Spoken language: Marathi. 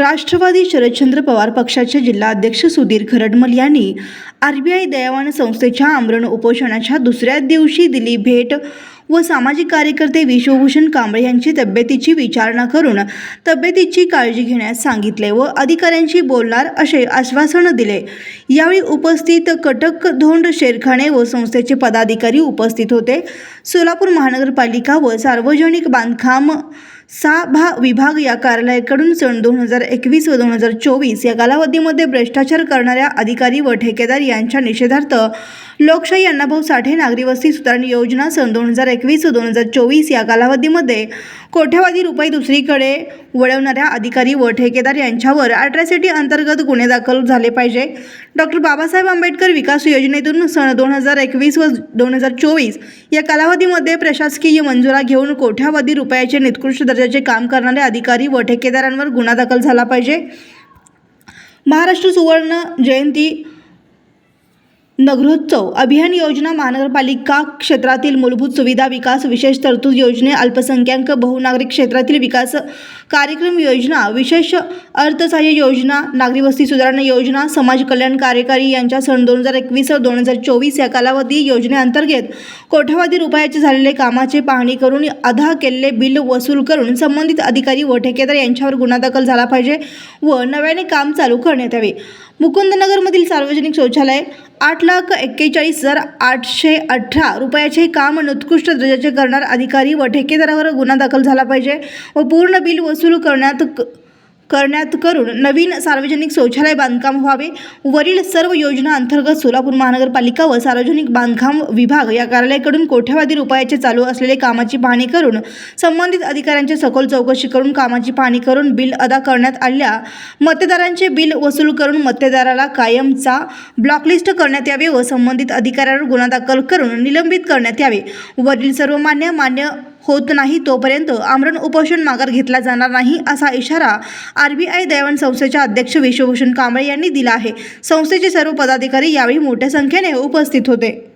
राष्ट्रवादी शरदचंद्र पवार पक्षाचे जिल्हाध्यक्ष सुधीर खरडमल यांनी आरबीआय दयावान संस्थेच्या आमरण उपोषणाच्या दुसऱ्या दिवशी दिली भेट व सामाजिक कार्यकर्ते विश्वभूषण कांबळे यांची तब्येतीची विचारणा करून तब्येतीची काळजी घेण्यास सांगितले व अधिकाऱ्यांशी बोलणार असे आश्वासन दिले। यावेळी उपस्थित कटकधोंड शेरखाने व संस्थेचे पदाधिकारी उपस्थित होते। सोलापूर महानगरपालिका व सार्वजनिक बांधकाम विभाग या कार्यालयाकडून सन 2021 व 2024 या कालावधीमध्ये भ्रष्टाचार करणाऱ्या अधिकारी व ठेकेदार यांच्या निषेधार्थ लोकशाही अण्णाभाऊ साठे नागरी वस्ती सुधारणा योजना सन 2021 व 2024 या कालावधीमध्ये कोट्यवधी रुपये दुसरीकडे वळवणाऱ्या अधिकारी व ठेकेदार यांच्यावर अॅट्रॉसिटी अंतर्गत गुन्हे दाखल झाले पाहिजे। डॉक्टर बाबासाहेब आंबेडकर विकास योजनेतून सन 2021 व 2024 या कालावधीमध्ये प्रशासकीय मंजुरा घेऊन कोट्यवधी रुपयाचे निकृष्ट दर्जाचे काम करणारे अधिकारी व ठेकेदारांवर गुन्हा दाखल झाला पाहिजे। महाराष्ट्र सुवर्ण जयंती नगरोत्सव अभियान योजना महानगरपालिका क्षेत्रातील मूलभूत सुविधा विकास विशेष तरतूद योजने अल्पसंख्याक बहुनागरिक क्षेत्रातील विकास कार्यक्रम योजना विशेष अर्थसहाय्य योजना नागरी वस्ती सुधारणा योजना समाज कल्याण कार्यकारी यांच्या सन 2021 व 2024 या कालावधी योजनेअंतर्गत कोट्यवधी रुपयाचे झालेले कामाचे पाहणी करून अदा केलेले बिल वसूल करून संबंधित अधिकारी व ठेकेदार यांच्यावर गुन्हा दाखल झाला पाहिजे व नव्याने काम चालू करण्यात यावे। मुकुंदनगरमधील सार्वजनिक शौचालय 8,41,818 रुपयाचे काम निकृष्ट दर्जाचे करणारे अधिकारी व ठेकेदारावर गुन्हा दाखल झाला पाहिजे व पूर्ण बिल वसूल करून नवीन सार्वजनिक शौचालय बांधकाम व्हावे। वरील सर्व योजना अंतर्गत सोलापूर महानगरपालिका व सार्वजनिक बांधकाम विभाग या कार्यालयाकडून कोट्यवधी रुपयाचे चालू असलेले कामाची पाहणी करून संबंधित अधिकाऱ्यांची सखोल चौकशी करून कामाची पाहणी करून बिल अदा करण्यात आलेल्या मतदारांचे बिल वसूल करून मतदाराला कायमचा ब्लॉकलिस्ट करण्यात यावे व संबंधित अधिकाऱ्यावर गुन्हा दाखल करून निलंबित करण्यात यावे। वरील सर्व मान्य होत नाही तोपर्यंत आमरण उपोषण माघार घेतला जाणार नाही असा इशारा आरबीआय दयावान संस्थेच्या अध्यक्ष विश्वभूषण कांबळे यांनी दिला आहे। संस्थेचे सर्व पदाधिकारी यावेळी मोठ्या संख्येने उपस्थित होते।